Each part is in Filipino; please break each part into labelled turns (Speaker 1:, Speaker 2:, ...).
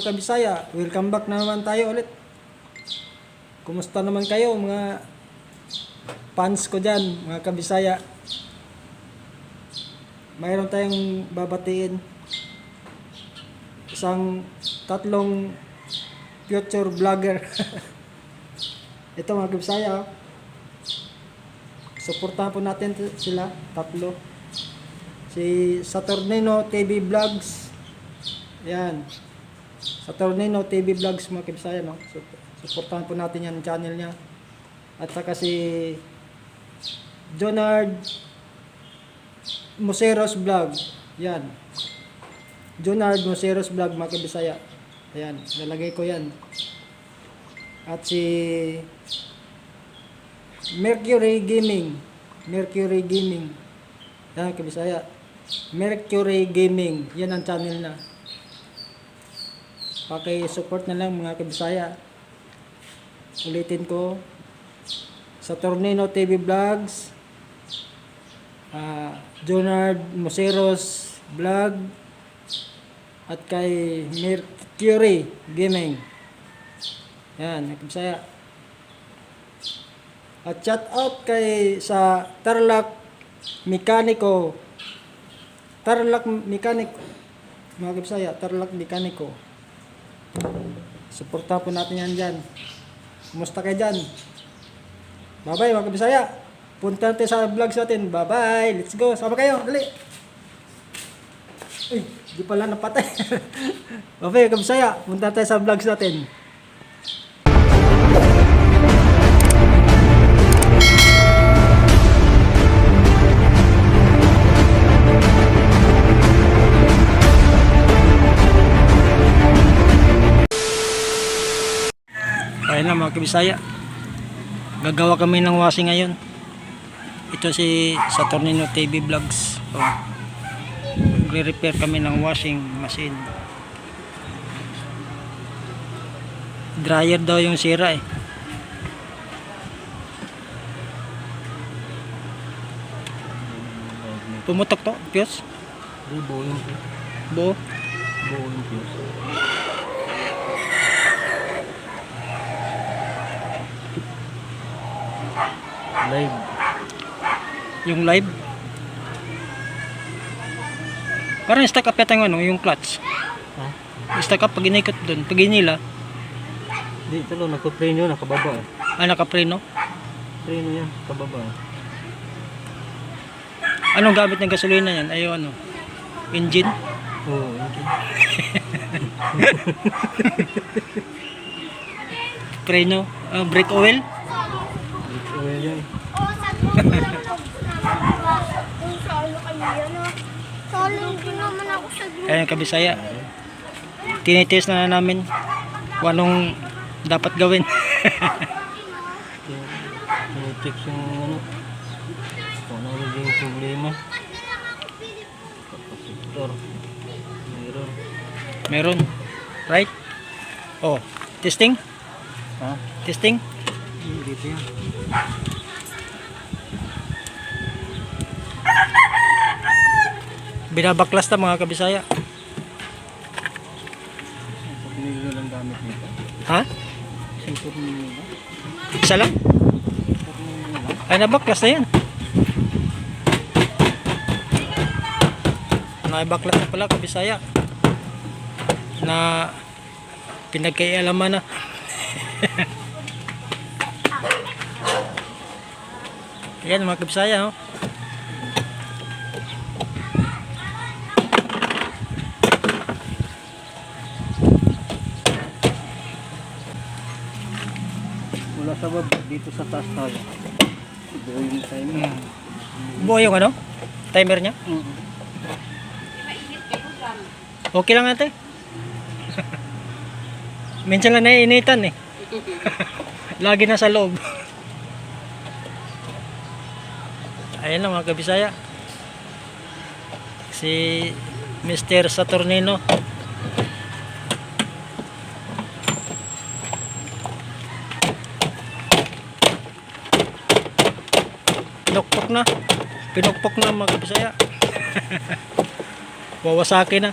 Speaker 1: Kabisaya, welcome back na naman tayo ulit. Kumusta naman kayo mga fans ko dyan, mga Kabisaya? Mayroon tayong babatiin. Tatlong future vlogger. Ito mga Kabisaya, oh. Suportahan po natin sila, tatlo. Si Saturnino TV Vlogs. Yan. Saturnino TV Vlogs mga Kabisaya, no? Suportahan po natin yan channel niya. At saka si Jonard Moseros Vlog. Yan. Jonard Moseros Vlog mga Kabisaya. Ayan, lalagay ko yan. At si Mercury Gaming. Mercury Gaming. Yan Kabisaya. Mercury Gaming. Yan ang channel na. Paki-support na lang mga Kabisaya. Ulitin ko. Saturnino TV Vlogs, Jonard Moseros Vlog, at kay Mercury Gaming. Yan, mga Kabisaya. At shout out kay sa Tarlac Mekaniko. Tarlac Mekaniko. Mga Kabisaya, Tarlac Mekaniko. Suporta po natin yan dyan. Kumusta kayo dyan? Bye bye mga Kabisaya. Punta natin sa vlogs natin. Bye bye. Let's go. Sama kayo. Dali. Uy, di pala napatay. Bye bye mga Kabisaya. Punta tayo sa vlogs natin. Ayun na mga Kabisaya, gagawa kami ng washing ngayon. Ito si Saturnino TV Vlogs. Re-repair kami ng washing machine. Dryer daw yung sira eh. Pumutok to, fuse?
Speaker 2: Buo yung fuse.
Speaker 1: Buo?
Speaker 2: Buo yung fuse. Live.
Speaker 1: Yung live? Parang stack up yata yung ano, yung clutch.
Speaker 2: Ha?
Speaker 1: Stack up pag inikot doon, pag inila.
Speaker 2: Di, ito lang, nakapreno, nakababa.
Speaker 1: Nakapreno.
Speaker 2: Preno yan, kababa.
Speaker 1: Anong gamit ng gasolina yan? Ay ano? Engine?
Speaker 2: Oo, engine.
Speaker 1: Preno? Brake oil?
Speaker 2: Brake oil yan.
Speaker 1: Kaya Kabisaya, tinitest na namin kung anong dapat gawin.
Speaker 2: Tinecheck yung ano, kung ano yung problema. Kapasitor.
Speaker 1: Meron. Right? Oh, testing?
Speaker 2: Ha?
Speaker 1: Testing?
Speaker 2: Dito yan.
Speaker 1: Binabaklas na mga Kabisaya.
Speaker 2: Pinili lang gamit nito.
Speaker 1: Ha?
Speaker 2: Sensor nila.
Speaker 1: Isa lang?
Speaker 2: Sensor nila.
Speaker 1: Ay, nabaklas na yan. Nabaklas na pala Kabisaya. Na pinagkaialaman na. Yan mga Kabisaya, oh.
Speaker 2: Mula sa baba, dito sa taas tayo. Buo yung timer.
Speaker 1: Buo yung ano? Timer niya? Okay lang ate. Minsan lang naiinitan eh. Lagi na sa loob. Ayan lang mga Kabisaya. Si Mr. Saturnino. Pinukpok na mga Kabisaya. Wawasaki na.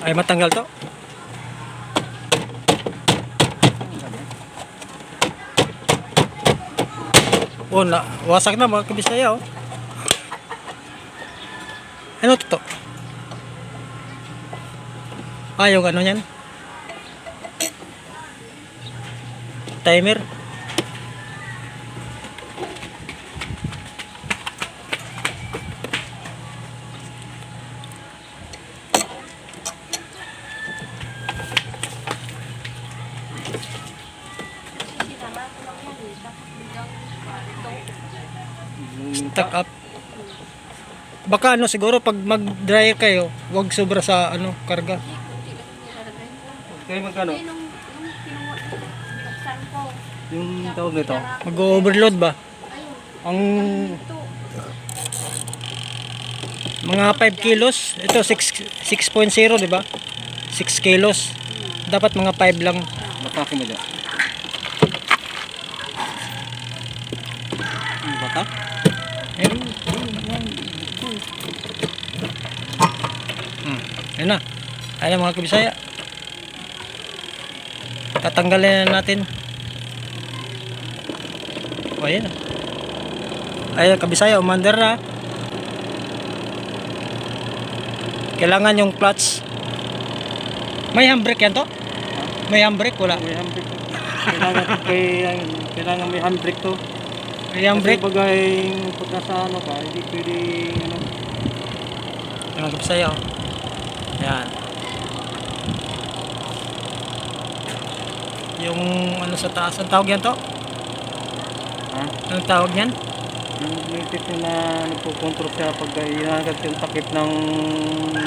Speaker 1: Ay matanggal to. Oh, na, wasak na mga kabisaya oh. Ano to? Ah, yung ano yan? Timer. Stack up. Baka ano siguro pag mag-dryer kayo, wag sobra sa ano karga.
Speaker 2: Kaya magkano? Yung tawag nito?
Speaker 1: Mag-overload ba? Ang mga 5 kilos, ito 6.0 di ba? 6 kilos. Dapat mga 5 lang.
Speaker 2: Batake mo dyan. Yung batak?
Speaker 1: Ayun na. Ayun na mga kabisaya. Tatanggalin na natin. O ayun na. Ayun kabisaya, umandar na. Kailangan yung clutch. May handbrake yan to? May handbrake? Wala.
Speaker 2: May handbrake. Kailangan may handbrake to.
Speaker 1: May handbrake?
Speaker 2: Kasi bagay pag nasa ano ka, hindi pwede ano.
Speaker 1: Ayun mga kabisaya o. Ayan. Yung ano sa taas, ang tawag yan to?
Speaker 2: Ha?
Speaker 1: Anong tawag yan?
Speaker 2: Yung magnetic na nagpukontrol siya pag inaagad yung takip ng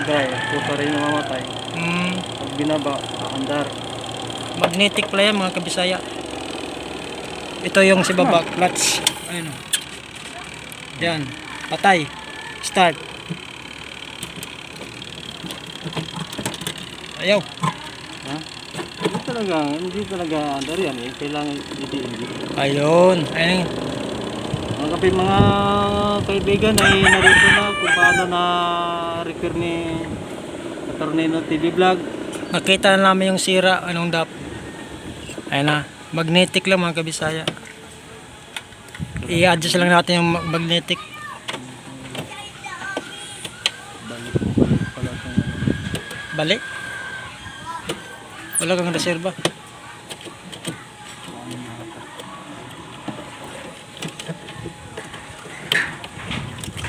Speaker 2: dryer, pusa rin namamatay. Pag binaba, andar.
Speaker 1: Magnetic pala yan mga kabisaya. Ito yung si baba, clutch. Ayun o. Yan. Patay. Start. Ayaw.
Speaker 2: Ha? Hindi talaga andar yan eh. Kailangan hindi.
Speaker 1: Ayun. Ayun.
Speaker 2: Mga kaibigan ay narito na kung paano na repair ni Saturnino TV Vlog.
Speaker 1: Nakita na namin yung sira. Anong dap. Ayun na. Magnetic lang mga kabisaya. I-adjust lang natin yung magnetic. Balik. Wala kang reserba.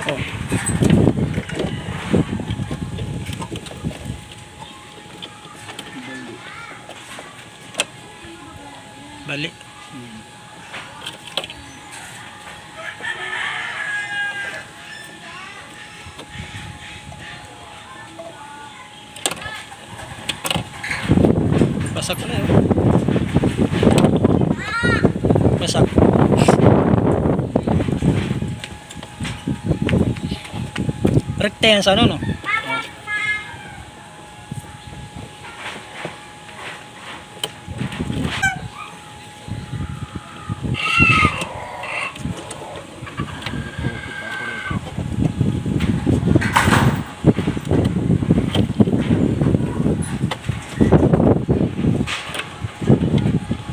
Speaker 1: Oh. Balik. Basak na yun. Basak. Rekta yan sa ano no?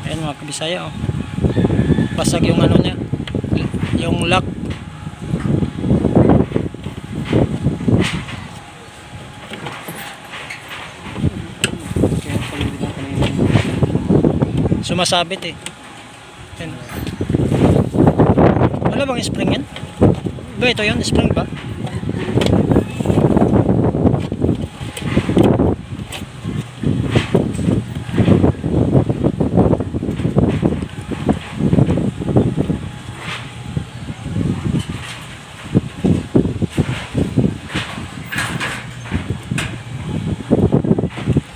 Speaker 1: Ayan mga kabisaya oh. Basag yung ano niya. Yung lock. Sumasabit eh. Yan. Wala bang spring yan? Ba ito yun? Spring ba?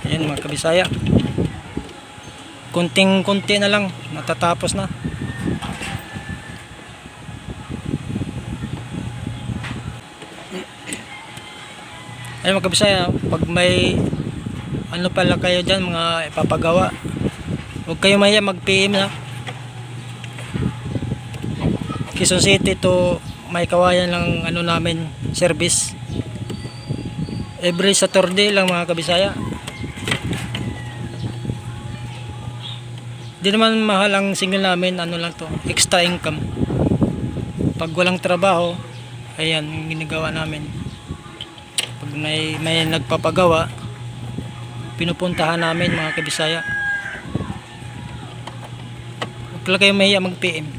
Speaker 1: Ayan mga kabisaya. Kunting-kunti na lang, natatapos na. Ayun mga kabisaya, pag may ano pala kayo dyan, mga ipapagawa, huwag kayo maya mag-PM na. Quezon City to may kawayan lang ano namin, service. Every Saturday lang mga kabisaya. Di naman mahal ang single namin, ano lang to, extra income. Pag walang trabaho, ayan yung ginagawa namin. Pag may nagpapagawa, pinupuntahan namin mga kabisaya. Huwag pala kayo mahiya mag-PM.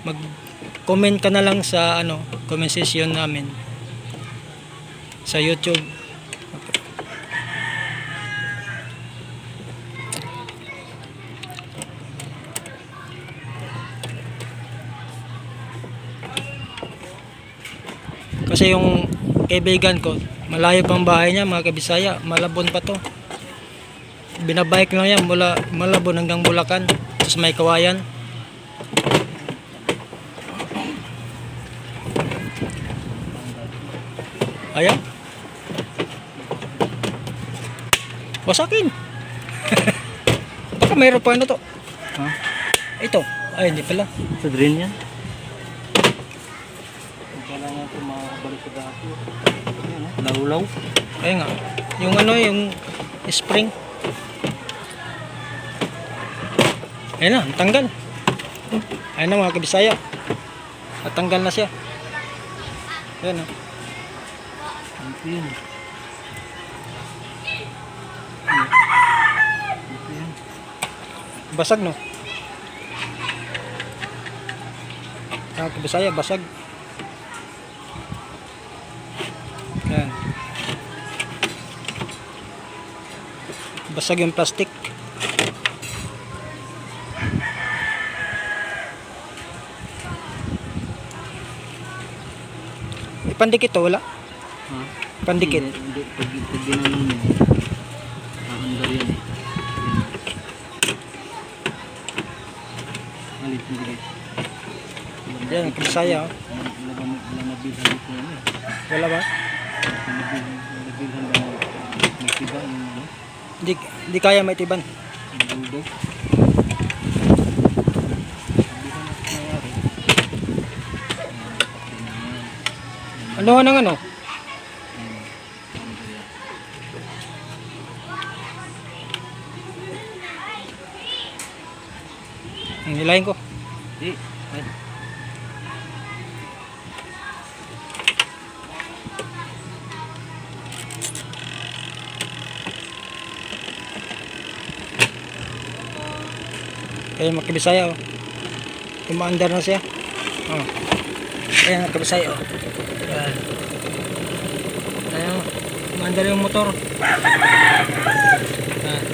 Speaker 1: Mag-comment ka na lang sa comment section namin sa YouTube. Kasi yung kaibigan ko, malayo pang bahay niya mga kabisaya, Malabon pa to. Binabike lang yan mula Malabon hanggang Bulacan, tapos may Kawayan. Ayan. Wasakin. Baka mayroon pa to.
Speaker 2: Ha?
Speaker 1: Ito. Ay, hindi pala.
Speaker 2: Sa drain yan? Kailangan ito makabalik sa dati. Laulaw.
Speaker 1: Ayun nga. Yung yung spring. Ayun na, tanggal. Ayun na mga kabisaya. Natanggal na siya. Ayun na.
Speaker 2: Yun.
Speaker 1: Basag no? Mga kabisaya, basag. Yan. Basag yung plastic. Ipandikit to, wala?
Speaker 2: Ha?
Speaker 1: Pandikit.
Speaker 2: Hindi. Pag ginanon mo, aandar yan eh. Alit mo dito.
Speaker 1: Yan, kabisaya. Oh.
Speaker 2: Wala mabilhan dito yan eh.
Speaker 1: Wala ba?
Speaker 2: Mabilhan lang magtiba yung ano.
Speaker 1: Hindi kaya may tiban.
Speaker 2: Yung bulldog.
Speaker 1: Ano ng ano? Hilahin ko.
Speaker 2: Di. Ay.
Speaker 1: Kaya makabisaya oh. Kumaandar na siya. Oh. Ayan makabisaya oh. Ayan. Ayan. Kumaandar yung motor. Ayan.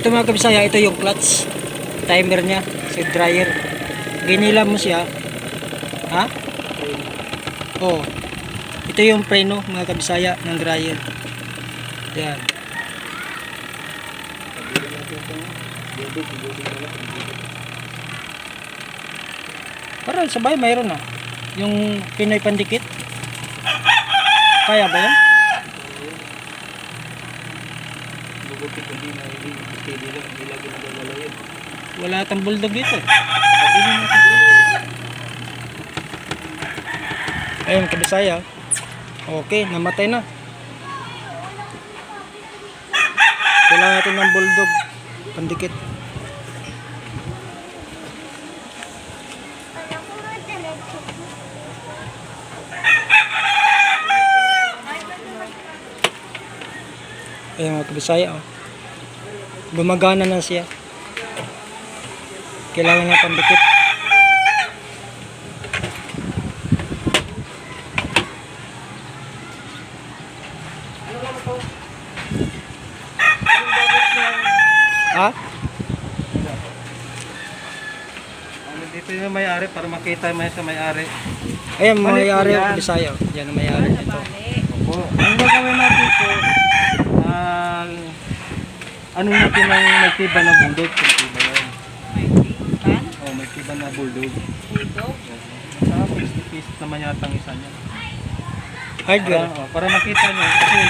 Speaker 1: Ito mga kabisaya, ito yung clutch. Timer niya, sa dryer. Ginila mo siya. Ha? Oh. Ito yung preno mga kabisaya ng dryer. Ayan. Parang sabay mayroon na. Yung Pinoy pandikit. Kaya ba yan? Wala tang bulldog dito. Ayun, kabisaya. Okay, namatay na. Kailangan natin ng bulldog pandikit. Ayun mga kabisaya oh. Gumagana na siya. Kailangan na pandikit. Ha?
Speaker 2: Dito yung may-ari para makita mo sa may-ari.
Speaker 1: Ayun,
Speaker 2: Balik
Speaker 1: may-ari
Speaker 2: po yan.
Speaker 1: ang kabisaya. Yan ang may-ari nito.
Speaker 2: Opo. Ang gagawin natin po, ano natin ang may tiba na bulldog? May tiba yun. Oh, may tiba na bulldog. Sa 60 pieces naman yata ang isa niya.
Speaker 1: Hardware.
Speaker 2: Para makita nyo. Kasi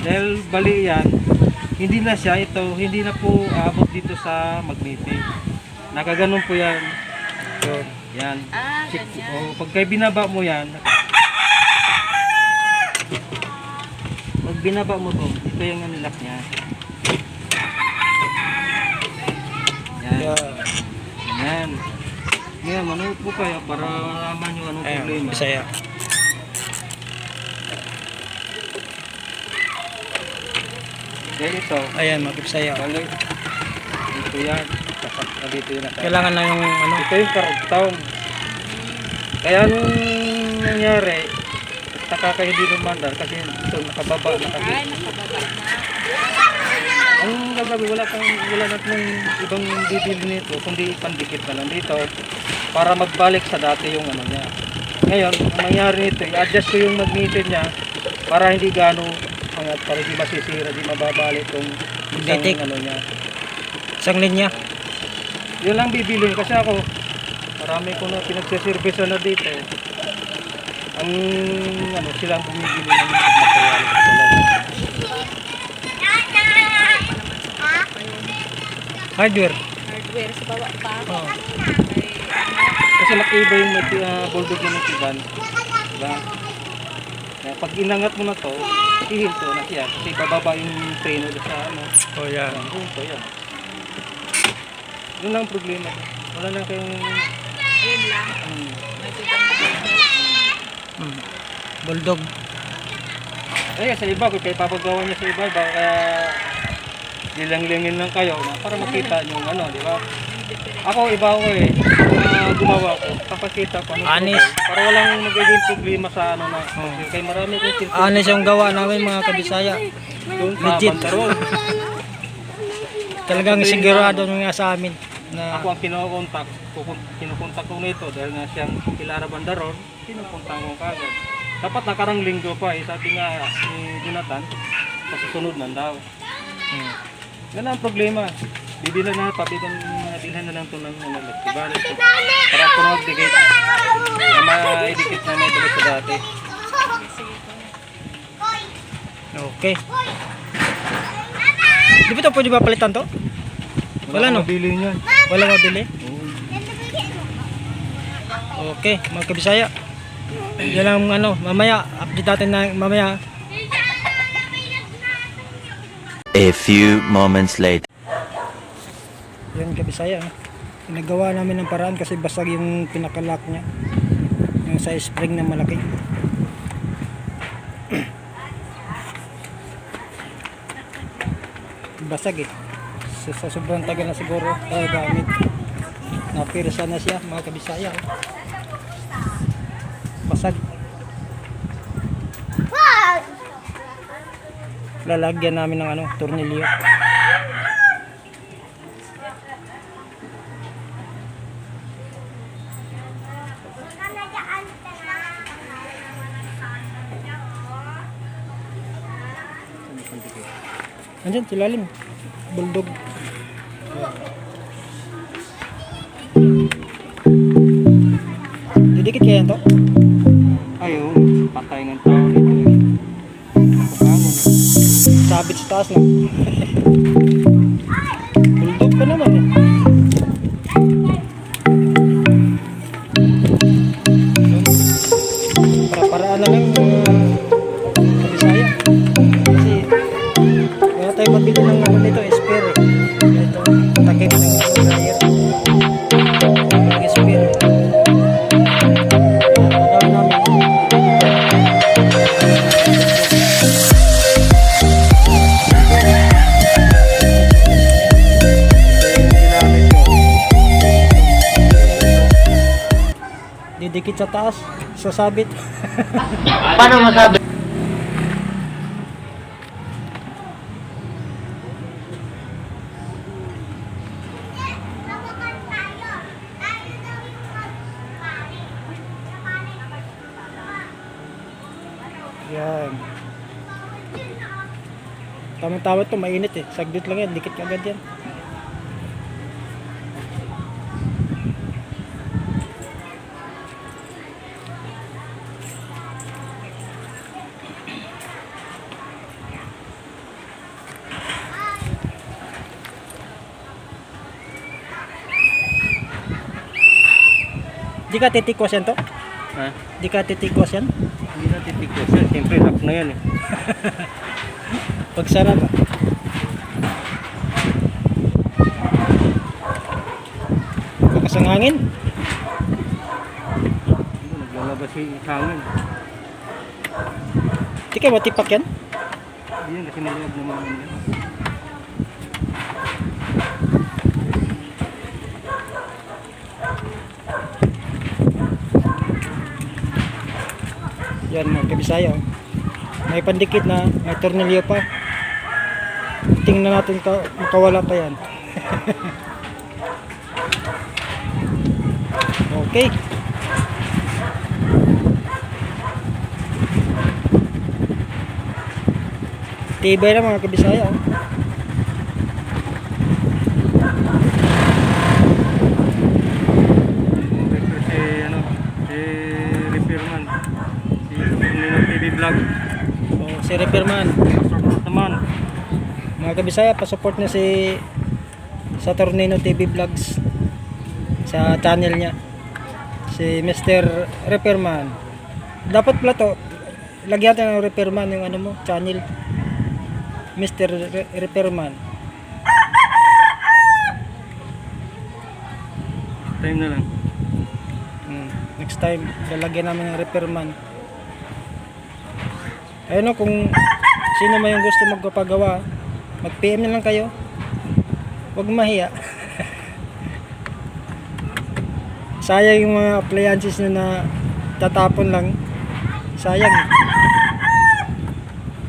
Speaker 2: dahil bali yan, hindi na siya ito, hindi na po aabot dito sa magnetic. Nakaganon po yan.
Speaker 1: So,
Speaker 2: Yan.
Speaker 3: Ah, ganyan.
Speaker 2: Pagka binaba mo yan, binaba mo to, ito yung lock niya. Yan. Yan. Yan, manood po kayo para malaman nyo anong problema.
Speaker 1: Bisaya.
Speaker 2: Kaya ito,
Speaker 1: Ayan, mga kabisaya.
Speaker 2: balik. Dito yan. Dito yun.
Speaker 1: Kailangan lang yung ano.
Speaker 2: Ito yung karugtong. Kaya nung nangyari, nakakayo din ng bandar kasi ito nakababa na kasi. Ang gagawin, wala na itong ibang bibili nito, kundi pandikit na lang dito para magbalik sa dati yung ano niya. Ngayon, ang nangyari nito, i-adjust ko yung magnetin niya para hindi gano'ng angat, para hindi masisira, hindi mababalik yung isang
Speaker 1: Magnetic.
Speaker 2: ano niya.
Speaker 1: Isang linya.
Speaker 2: Yun lang bibilin kasi ako, marami ko na pinagsiservice na dito. Ang ano, silang bumibili ng material talaga.
Speaker 1: Hardware.
Speaker 3: Hardware sa bawah pa.
Speaker 1: Oh.
Speaker 2: Kasi makiba yung bulldog na matigan. Diba? Kaya pag inangat mo na to, ihinto na siya. Kasi bababa yung preno sa ano.
Speaker 1: Oh, yeah.
Speaker 2: Hinto yan. Yun lang ang problema. Wala lang kayong...
Speaker 3: Yun lang.
Speaker 1: Bulldog.
Speaker 2: Eh, sa iba, kung kayo papagawa niya sa iba, baka kaya lilang-lingin lang kayo para makita yung ano, di ba? Ako, iba ako eh. Gumawa ko, papakita ko ano.
Speaker 1: Anis.
Speaker 2: Para walang magiging problema sa ano na. Kaya marami kong silpon.
Speaker 1: Anis yung gawa namin mga kabisaya.
Speaker 2: Doon sa
Speaker 1: Legit.
Speaker 2: Bandaron.
Speaker 1: Talagang sigurado nyo nga sa amin na
Speaker 2: Ako ang kinukontak ko nito dahil nga siyang Pilara Bandaron, kinukontak ko kagad. Dapat nakarang linggo pa eh, sabi nga ni Jonathan, pasusunod na daw. Yan ang problema. Bibilan na, bilhan na lang ito ng electrical. Para kung mag-dikit, na ma-dikit na may balik sa dati.
Speaker 1: okay. Di ba ito pwede ba palitan to? Wala no?
Speaker 2: Mabili niyan.
Speaker 1: Wala mabili? Okay, mga kabisaya. Yan lang ano, mamaya, update natin na mamaya.
Speaker 4: A few moments later.
Speaker 1: Yan kabisaya. Pinagawa namin ng paraan kasi basag yung pinakalock niya. Yung sa spring na malaki. Basag eh. Sa sobrang tagal na siguro gamit. Napirsa na siya mga kabisaya. Basag. Lalagyan namin ng ano, tornilyo. Andyan, silalim. Bulldog. Didikit kaya to?
Speaker 2: Ayaw, patay ng tao nito. Pagkangon.
Speaker 1: Sabit sa taas lang. Bulldog pa naman eh. Para-paraan na lang kabisaya. Kasi wala tayo mabili ng ano nito, spare eh. Ito, takip ng dryer. Yung spare. Kaya namin. Didikit sa taas, sasabit.
Speaker 4: Paano masabi?
Speaker 1: Yan. Tama-tama to, mainit eh. Saglit lang yan, dikit agad yan. Di ka titikwas yan to?
Speaker 2: Ha?
Speaker 1: Di ka titikwas yan?
Speaker 2: Hindi na titikos yan. Siyempre, lock na yan eh.
Speaker 1: Pagsara ba? Lakas ang hangin.
Speaker 2: Naglalabas yung hangin.
Speaker 1: Di kayo matipak yan?
Speaker 2: Ayun kasi naloob naman yun.
Speaker 1: Yan mga kabisaya. May pandikit na, may tornilyo pa. Tingnan natin makawala pa yan. Okay. Tibay na mga kabisaya.
Speaker 2: Ito si ano, si repairman. Si Nino TV Vlog.
Speaker 1: So, si Repairman.
Speaker 2: Support naman.
Speaker 1: Mga kabisaya, pasupport na si Saturnino TV Vlogs sa channel niya. Si Mr. Repairman. Dapat pala to, lagyan natin ng Repairman yung ano mo, channel. Mr. Repairman.
Speaker 2: Time na lang.
Speaker 1: Next time, lalagyan namin ng Repairman. Ayun o, kung sino man yung gusto magpapagawa, mag-PM na lang kayo. Huwag mahiya. Sayang yung mga appliances nyo na tatapon lang. Sayang.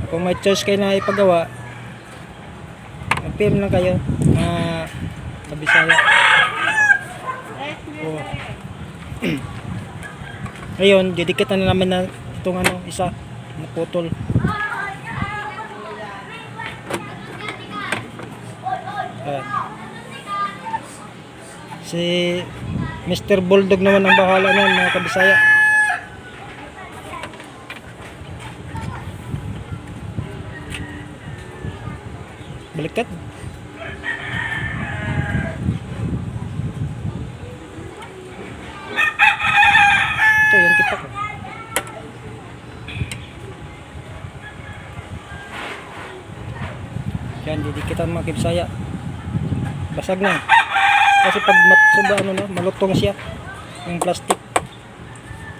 Speaker 1: Kung may choice kayo na ipagawa, mag-PM lang kayo. Kabisaya. Oh. Ngayon, didikitan na naman na itong ano, isa naputol. Ayan. Si Mr. Bulldog naman ang bahala niyan mga kabisaya. Baliktad. Ito yung tipak ko. Yan, didikitan mga kabisaya. Basag na. Kasi pag ano na, malutong siya. Yung plastic.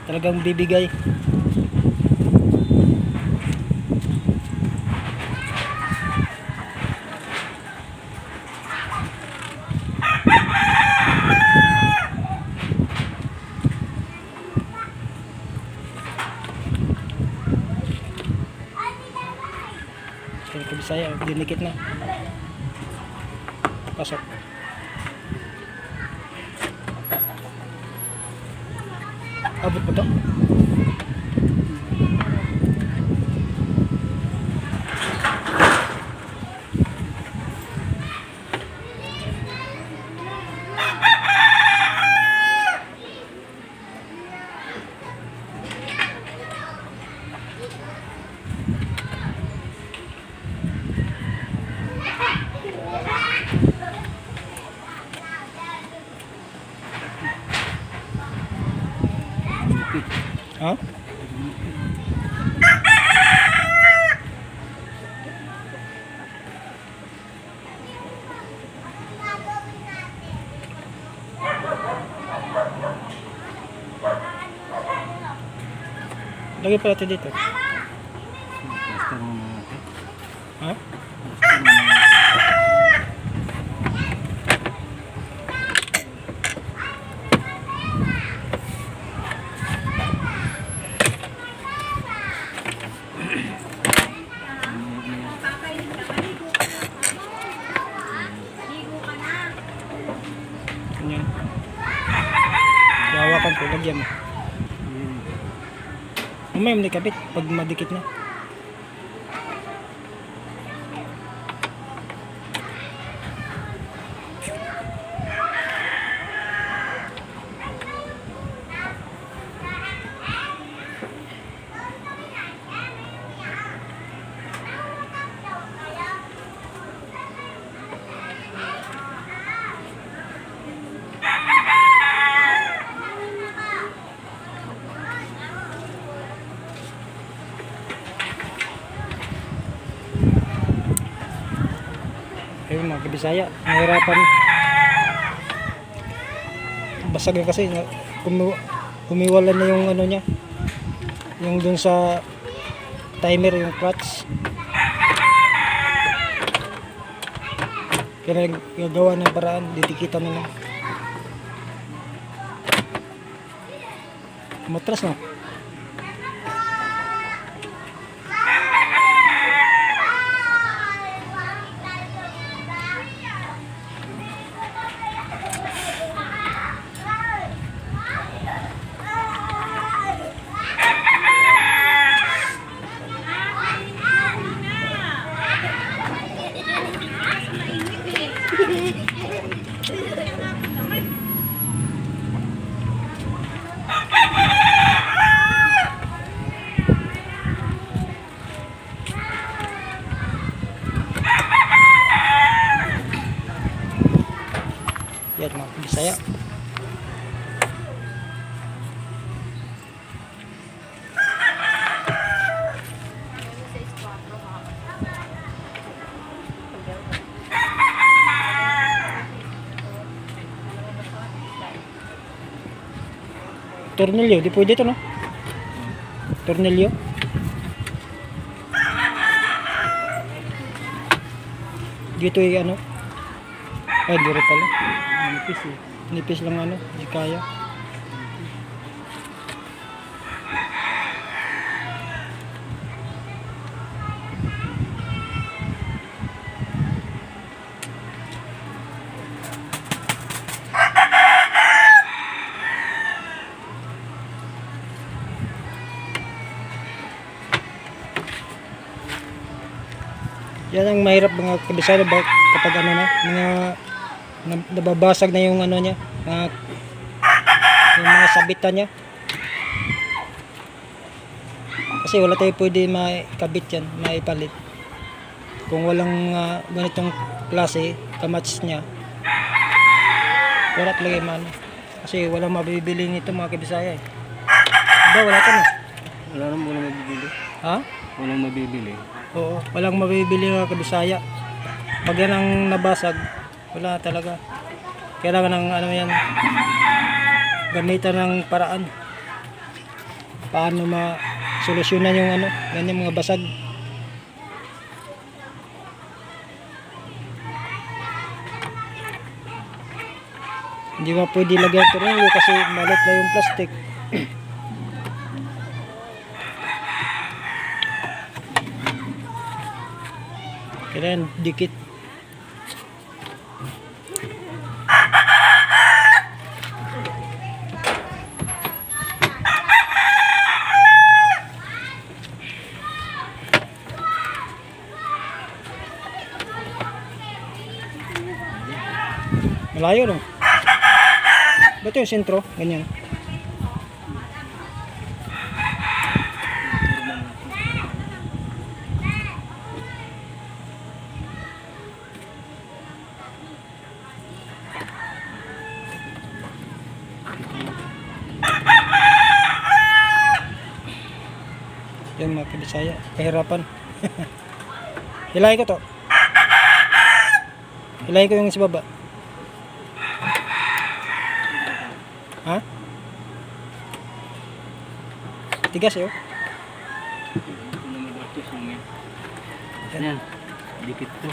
Speaker 1: Talagang bibigay. Kaya kabisaya, dinikit na. Pasok. Abot pa to? Ha? Lagay pala ito dito.
Speaker 2: Plaster muna natin.
Speaker 1: Ha? Ganyan. Hawakan ko, lagyan mo. Mamaya mo nakabit pag madikit na. Ayun mga kabisaya, nahirapan. Basag na kasi, kumiwalan na yung ano niya. Yung dun sa timer, yung clutch. Kaya gagawa ng paraan, didikitan nila. Matras no? Yan mga kabisaya. Tornilyo, di pwede ito no? Tornilyo. Dito yung ano? Ay, dito pala. Nipis eh. Nipis lang ano, di kaya. Yan ang mahirap mga kabisaya kapag ano na, mga nababasag na yung ano niya, yung mga sabitan niya. Kasi wala tayo pwede maikabit yan, maipalit. Kung walang ganitong klase, kamats niya, wala talaga yung ano. Kasi walang mabibili nito mga kabisaya eh. Diba, wala ka na?
Speaker 2: Walang mabibili.
Speaker 1: Ha?
Speaker 2: Walang mabibili.
Speaker 1: Oo, walang mabibili mga kabisaya. Pag yan ang nabasag, wala talaga. Kailangan ng ano yan, gamitan ng paraan. Paano ma-solusyonan yung ano, ganyan mga basag. Hindi ba pwede lagyan ito rin kasi malit na yung plastic. Kailangan dikit. Malayo no? Ba't yung sentro? Ganyan. Yan mga kabisaya, kahirapan. Hilahin ko to. Hilahin ko yung sa baba. Ha? Tigas eh oh.
Speaker 2: Yan, dikit to.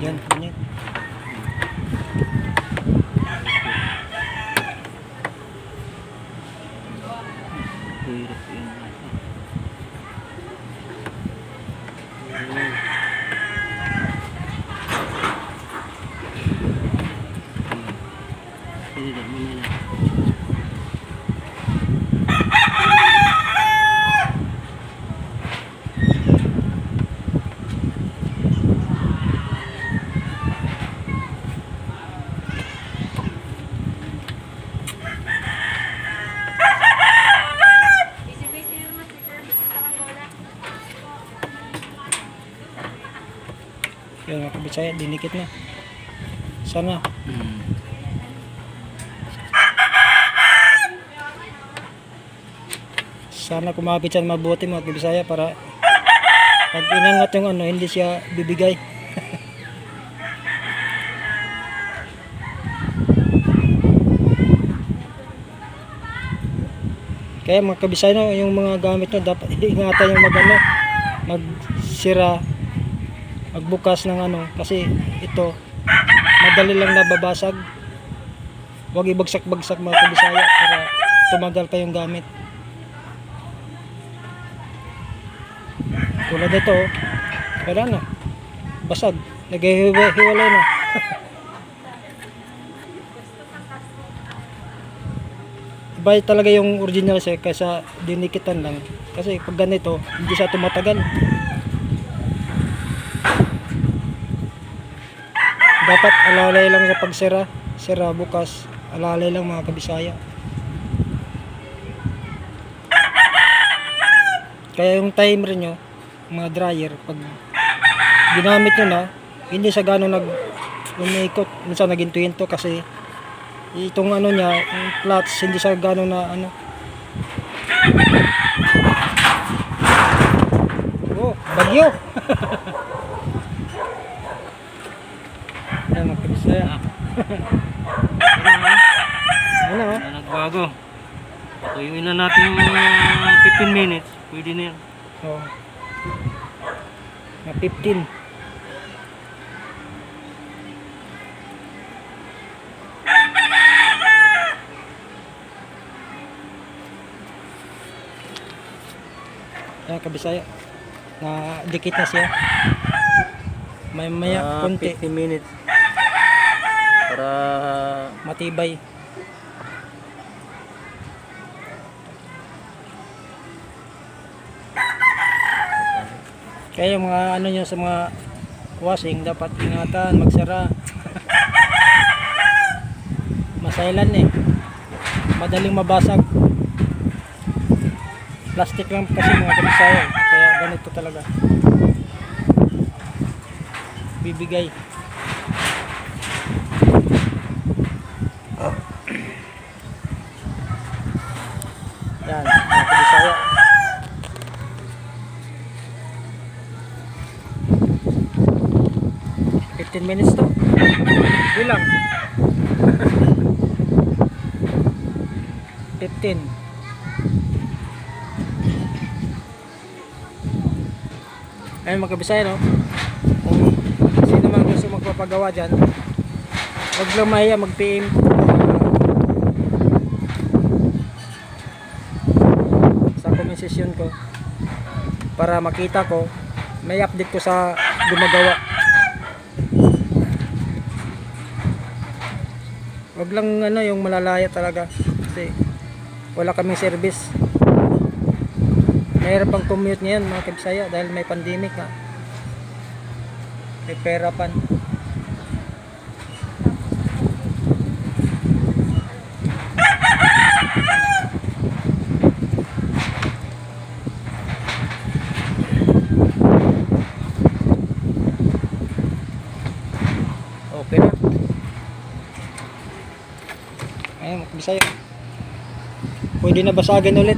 Speaker 1: Yan, ganyan.
Speaker 2: Hirap yun. Hirap mo nila.
Speaker 1: Yan mga kabisaya, dinikit na. Sana. Sana kumapit siya mabuti mga kabisaya para pag inangat yung ano, hindi siya bibigay. Kaya mga kabisaya, no, yung mga gamit nyo dapat ingatan yung magsira, magbukas ng ano, kasi ito madali lang nababasag. Huwag ibagsak-bagsak mga kabisaya para tumagal pa yung gamit. Tulad nito, oh, wala na, basag, naghihiwalay na. Iba talaga yung original siya kaysa dinikitan lang. Kasi pag ganito, hindi siya tumatagal. Dapat alalay lang sa pagsira. Sira bukas. Alalay lang mga kabisaya. Kaya yung timer nyo, mga dryer, pag ginamit nyo na, hindi siya gano'n umiikot. Minsan naging 20 kasi itong ano niya, yung clutch, hindi siya gano'n na ano. Oh, bagyo! Ayan mga kabisaya. Ano oh?
Speaker 2: Nagbago. Patuyuin na natin yung 15 minutes. Pwede na yan.
Speaker 1: Oh. Na 15. Ayan kabisaya, na dikit na siya. May maya konti
Speaker 2: 15 minutes. Para
Speaker 1: matibay. Kaya yung mga ano nyo sa mga washing, dapat ingatan, magsara. Masailan eh, madaling mabasag. Plastic lang kasi mga kabisaya, kaya ganito talaga bibigay. Yan mga kabisaya. Minutes to. Bilang 15. Ayun mga kabisaya, no? Kung sino man gusto magpapagawa dyan, huwag lang mahiya mag-PM sa comment section ko para makita ko, may update ko sa gumagawa. Wag lang ano yung malalaya talaga kasi wala kaming service. Mayroon pang commute ngayon mga kabisaya dahil may pandemic na. May pera pan. Okay na. Ayun, Bisaya. Pwede na basagin ulit.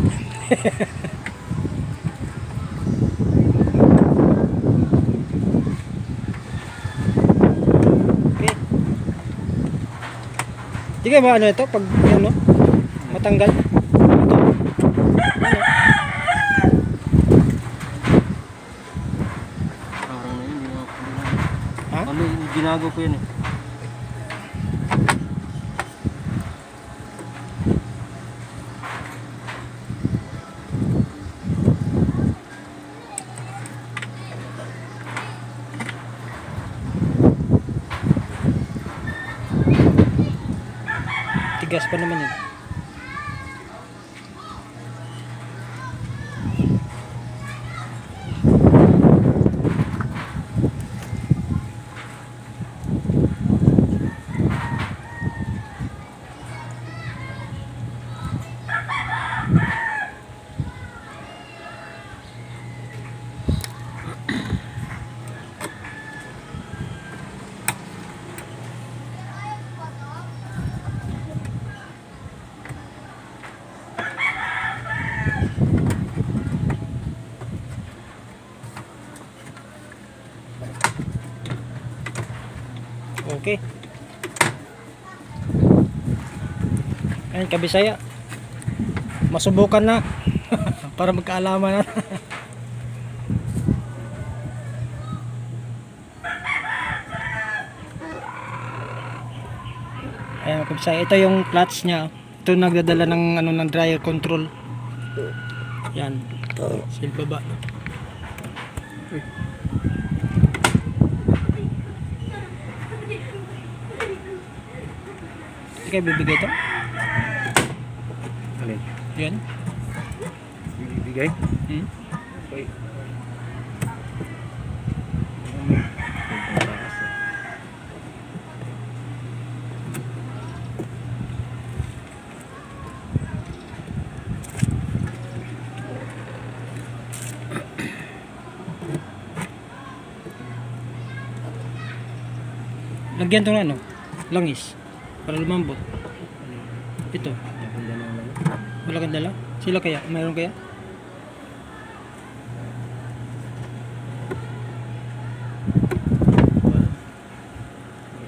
Speaker 1: Okay. Di ka ba ano ito? Pag ano, matanggal? Ito. Ano?
Speaker 2: parang na yun.
Speaker 1: Ha?
Speaker 2: Ano yung ginago ko yun eh.
Speaker 1: Tigas pa naman yun. Okay. Ayun, kabisaya. Masubukan na. Para magkaalaman na. Ayan, kabisaya. Ito yung clutch niya. Ito nagdadala ng ano ng dryer control. Yan. Sa baba. Hindi kayo bibigay ito?
Speaker 2: Alin?
Speaker 1: Yan.
Speaker 2: Bibigay?
Speaker 1: Hmm?
Speaker 2: Okay.
Speaker 1: Lagyan ito ng ano? Langis. Para lumambot. Ito. Wala kang dala? Sila kaya? Mayroon kaya?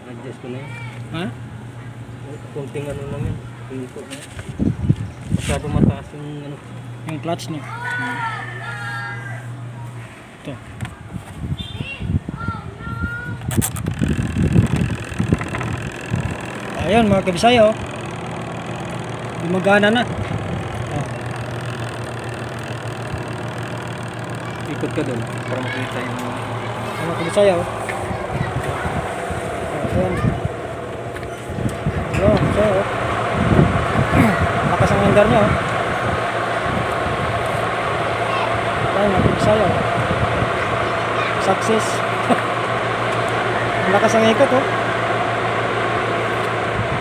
Speaker 2: Adjust ko na yun.
Speaker 1: Ha?
Speaker 2: Kunting ano lang yun. Pinipot na yun. Masyado mataas yung ano.
Speaker 1: Yung clutch niya. Ito. Ayun mga kabisaya, oh. Gumagana na. Oh.
Speaker 2: Ikot ka doon para makita yung
Speaker 1: Mga kabisaya, oh. Ayan. Ayun, kabisaya, oh. Lakas ang handar niya, oh. Ayun mga kabisaya, oh. Success. Ang lakas ang ikot, oh.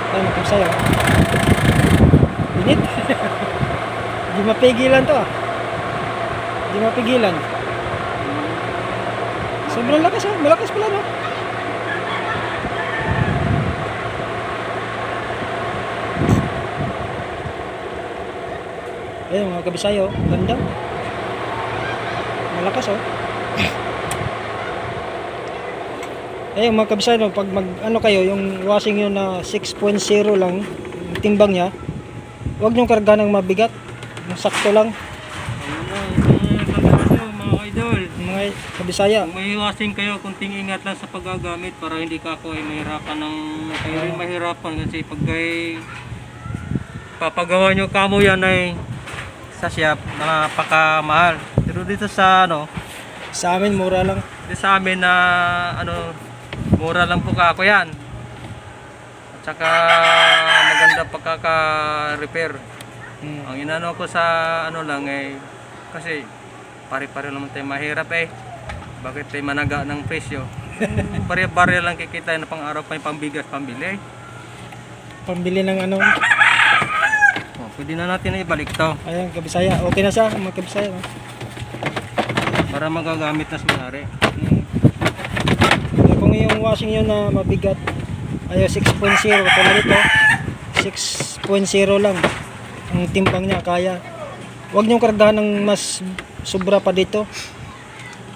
Speaker 1: Ayun mga kabisaya, oh. Init. Hindi mapigilan to, ah. Hindi mapigilan. Sobrang lakas, oh. Malakas pala, no? Ayun mga kabisaya, oh. Ganda. Malakas, oh. Ayun mga kabisaya, no, pag mag ano kayo, yung washing yun na 6.0 lang yung timbang niya, huwag niyong karga ng mabigat, yung sakto lang.
Speaker 2: mga idol.
Speaker 1: Mga kabisaya,
Speaker 2: Kung may iwasin kayo, kunting ingat lang sa paggagamit para hindi ka ako ay mahirapan ng kayo rin mahirapan kasi pag ay papagawa nyo kamo yan ay sa shop napakamahal. Pero dito sa ano,
Speaker 1: sa amin mura lang.
Speaker 2: dito sa amin na ano, mura lang po kako yan. At saka maganda pagkaka-repair. Ang inano ko sa ano lang eh, kasi pare-pare naman tayo mahirap eh. Bakit tayo managa ng presyo? Pare-pare lang kikita na pang araw pa yung pambigas, pambili.
Speaker 1: Pambili ng ano.
Speaker 2: Oh, pwede na natin na ibalik to
Speaker 1: Ayun kabisaya, okay na siya mga kabisaya, no?
Speaker 2: para magagamit na sa mayari.
Speaker 1: Kung yung washing yun na mabigat, ay 6.0, tulad ito 6.0 lang ang timbang niya, kaya huwag niyong kargahan ng mas sobra pa dito.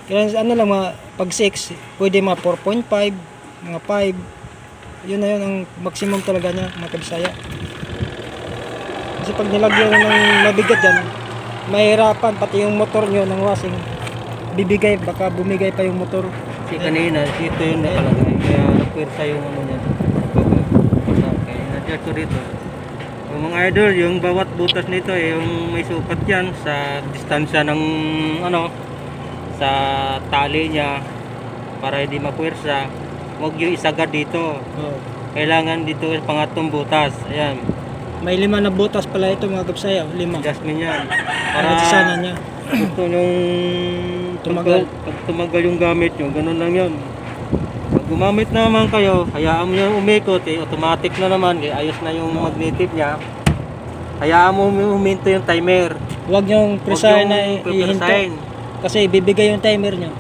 Speaker 1: Kaya ano lang, mga pag 6 pwede mga 4.5, mga 5, yun na yun ang maximum talaga niya mga kabisaya. Kasi pag nilagyan ng mabigat dyan, mahirapan pati yung motor nyo ng washing, bibigay, baka bumigay pa yung motor.
Speaker 2: Kasi kanina, dito yung nakalagay. Kaya napwersa yung ano niya. Kaya na-adjust ko dito. Yung mga idol, yung bawat butas nito, yung may sukat yan sa distansya ng ano, sa tali niya para hindi mapwersa. Huwag yung isagad dito.
Speaker 1: Oh.
Speaker 2: Kailangan dito yung pangatong butas. Ayan,
Speaker 1: May 5 na butas pala ito mga kabisaya, 5.
Speaker 2: adjustment yan.
Speaker 1: Para sana niya.
Speaker 2: gusto nyong
Speaker 1: Tumagal.
Speaker 2: pag tumagal yung gamit nyo, ganun lang yun. Pag gumamit naman kayo, hayaan mo yung umikot, automatic na naman, ayos na yung magnetic niya. Hayaan mo huminto yung timer.
Speaker 1: Huwag niyong presahin na ihinto.
Speaker 2: presahin.
Speaker 1: Kasi bibigay yung timer niya.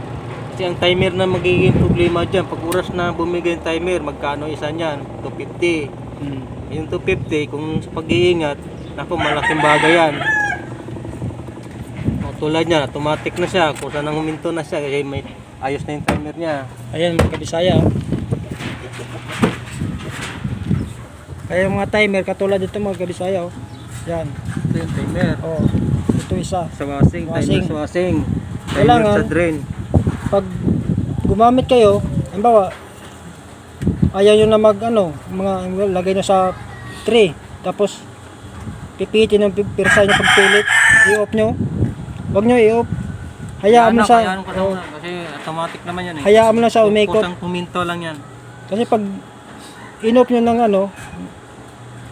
Speaker 2: Kasi ang timer na magiging problema dyan, pag oras na bumigay yung timer, magkano isa niyan? 250. Yung 250, kung sa pag-iingat, naku, malaking bagay yan. O, tulad niya, automatic na siya. Kung saan nang huminto na siya, kasi may ayos na yung timer niya.
Speaker 1: Ayan mga kabisaya, oh. Kaya yung mga timer, katulad dito mga kabisaya, oh. Yan.
Speaker 2: Ito yung timer.
Speaker 1: Oh, ito isa.
Speaker 2: Sa wasing,
Speaker 1: Wasing.
Speaker 2: timer sa wasing. Timer
Speaker 1: Kailangan-
Speaker 2: sa drain.
Speaker 1: Pag gumamit kayo, halimbawa, ayaw nyo na mag, lagay nyo sa tray. Tapos, pipitin ng pirsa nyo pagpilit. I-off nyo. Huwag nyo i-off. Hayaan mo sa,
Speaker 2: Hayaan ko sa una, kasi automatic naman yan eh.
Speaker 1: hayaan mo lang sa umikot.
Speaker 2: Kusang puminto lang yan.
Speaker 1: Kasi pag in-off nyo ng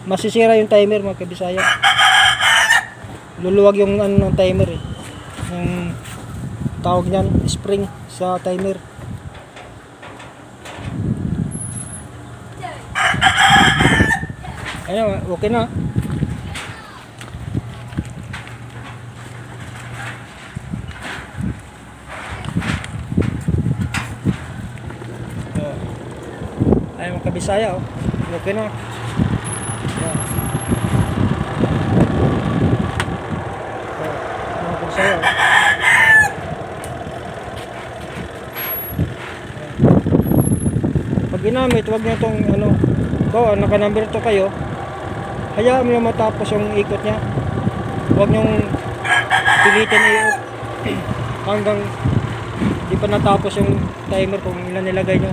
Speaker 1: masisira yung timer mga kabisaya. Luluwag yung ng timer eh. Yung tawag niyan, spring sa timer. Ayun, okay na. Ayun mga kabisaya, oh. Okay na. Yan. Mga kabisaya, oh. Pag ginamit, huwag nyo itong bawa, naka-number to kayo, hayaan mo lang matapos yung ikot niya. Huwag nyong pilitin i-off hanggang di pa natapos yung timer kung ilan nilagay nyo.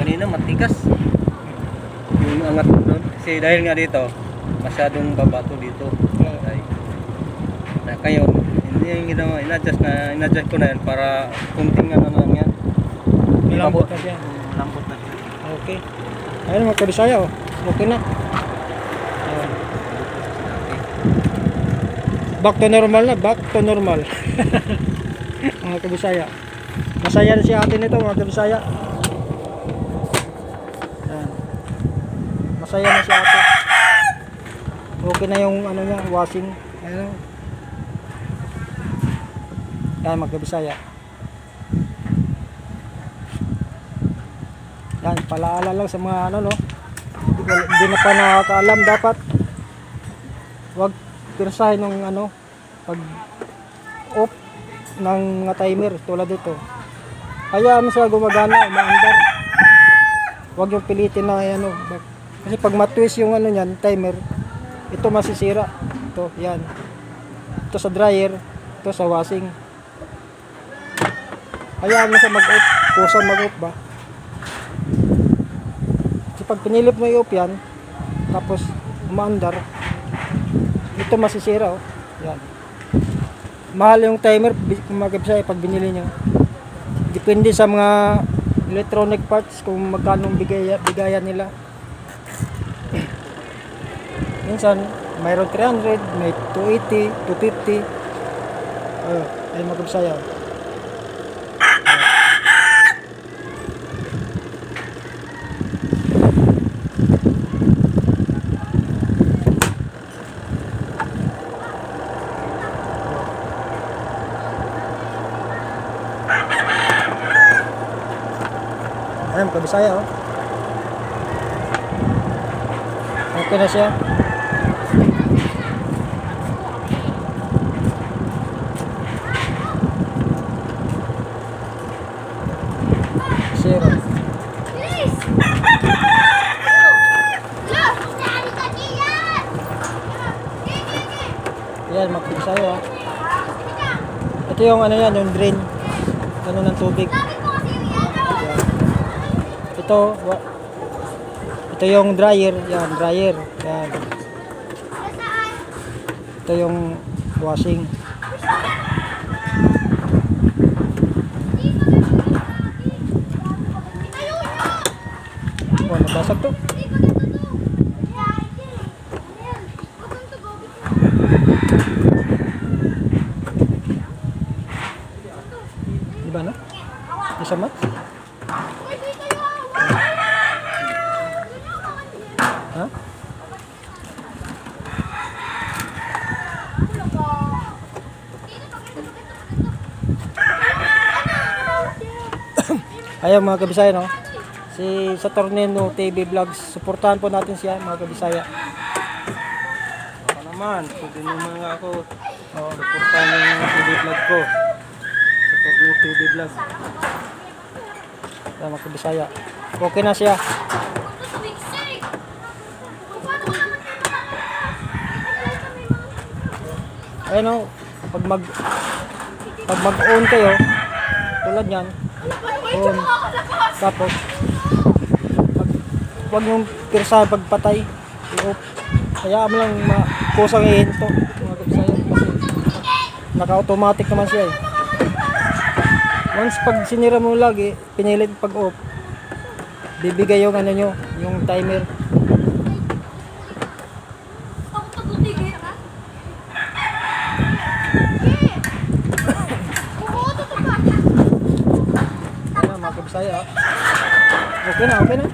Speaker 2: Kanina matigas. Yung angat doon. Kasi dahil nga dito, masyadong babato dito. Ay, na kayo, hindi yung ginawa, in-adjust ko na yan para kunting ano lang yan.
Speaker 1: Malambot na siya.
Speaker 2: Malambot na siya.
Speaker 1: Okay. Ayun mga kabisaya, oh. Okay na. Ayan. Back to normal na, back to normal. Mga kabisaya. Masaya na si ate nito mga kabisaya. Ayan. Masaya na si ate. Okay na yung niya, washing. Ayan. Ayan mga kabisaya. Yan, palaala lang sa mga hindi na pa nakakaalam, dapat wag pirsahin ng pag off ng mga timer tulad dito. Hayaan mo sila gumagana, umaandar. Wag yung pilitin na kasi pag matwist yung niyan, timer, ito masisira. Ito, yan. Ito sa dryer, ito sa washing. Hayaan mo siya mag-off, kusang mag-off ba? Pag pinilip mo i-off yan, tapos umaandar, ito masisira, oh. Yan. Mahal yung timer kung magkabisay pag binili nyo. Depende sa mga electronic parts kung magkano bigayan nila. Minsan mayroon 300, may 280, 250. Ayun magkabisay, oh. Ayan, kabisaya, oh. Okay na siya. Zero. Ayan, makabisaya, oh. Ito yung yung drain. Ganun ng tubig. Ito yung dryer, yan, dryer. Yan. Ito yung washing. Oh, nabasag to. Diba na? Isa mat? Ha? Ayaw mga kabisaya, no? Si Saturnino TV Vlogs, suportahan po natin siya mga kabisaya.
Speaker 2: Baka naman, pwede naman nga ako. Suportahan yung TV vlog ko. Saturnino TV Vlog.
Speaker 1: Yan mga kabisaya. Okay na siya. Ayun o, pag mag-on kayo, tulad yan, on, tapos, wag yung pirsa pagpatay, i-off. Kaya mo lang kusang ihinto, mga kabisaya, kasi naka-automatic naman siya eh. Once pag sinira mo lagi, pinilit pag-off, bibigay yung ano nyo, yung timer. Ayan na mga kabisaya. Okay na, okay na.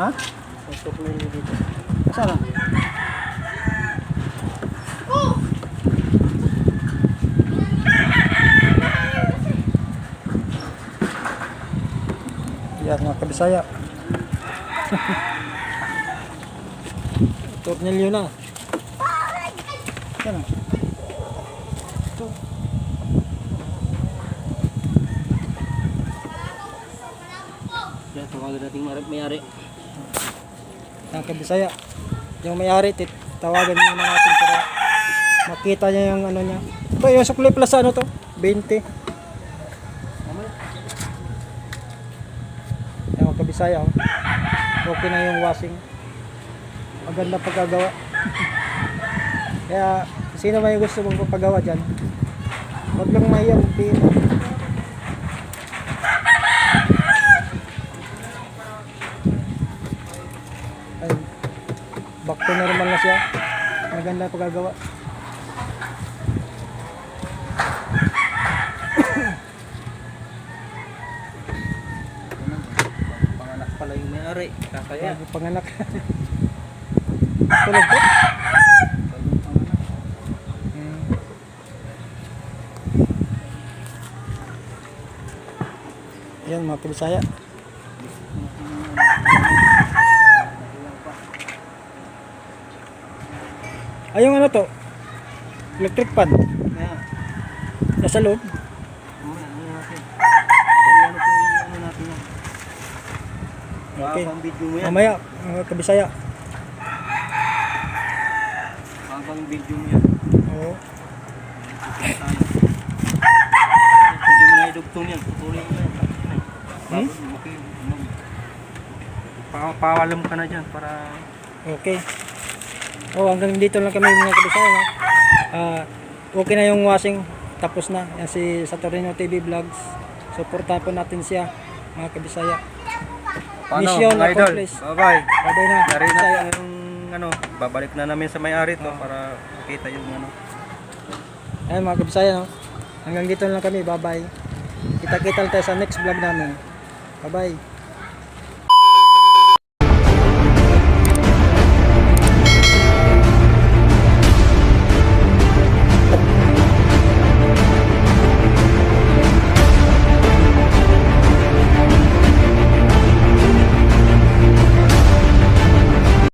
Speaker 1: Ha? Saan na? Yan mga kabisaya. Tornilyo na. Yan na. Ito.
Speaker 2: Yan, tawagan natin may-ari.
Speaker 1: Yan kabisaya. Yung may-ari, tawagan muna natin para makita niya yung ano niya. Ito, yung Sukli Plus ano to? 20. Yan mga kabisaya. Oh. Okay na yung washing. Maganda pagkagawa. Kaya, sino may gusto mong papagawa dyan? Huwag lang mahiya, magpihin. Ay, back to normal na siya. Maganda pagkagawa.
Speaker 2: Panganak pala yung may-ari. Kakaya.
Speaker 1: Bago panganak. Tulog po? Ayan mga kabisaya. Ay yung ano to? Electric fan.
Speaker 2: Kaya,
Speaker 1: Nasa loob.
Speaker 2: ano natin yan.
Speaker 1: Okay.
Speaker 2: Pang video mo yan.
Speaker 1: Mamaya mga kabisaya.
Speaker 2: Pang video mo yan.
Speaker 1: Oo.
Speaker 2: Hindi mo na idugtong yan. Tutuloy mo na yan.
Speaker 1: Hmm?
Speaker 2: Pawalam ka na dyan para...
Speaker 1: Okay. Oh, hanggang dito lang kami mga kabisaya. No? Okay na yung washing. Tapos na. Yan si Saturnino TV Vlogs. Supportahan po natin siya mga kabisaya. Mission
Speaker 2: mga idol?
Speaker 1: accomplished.
Speaker 2: Bye-bye.
Speaker 1: Bye-bye na.
Speaker 2: Nari na
Speaker 1: Kabisaya.
Speaker 2: yung ano, babalik na namin sa may-ari to para makita yung ano.
Speaker 1: Ayan mga kabisaya. No? Hanggang dito lang kami. Bye-bye. Kita-kita tayo sa next vlog namin. Bye-bye.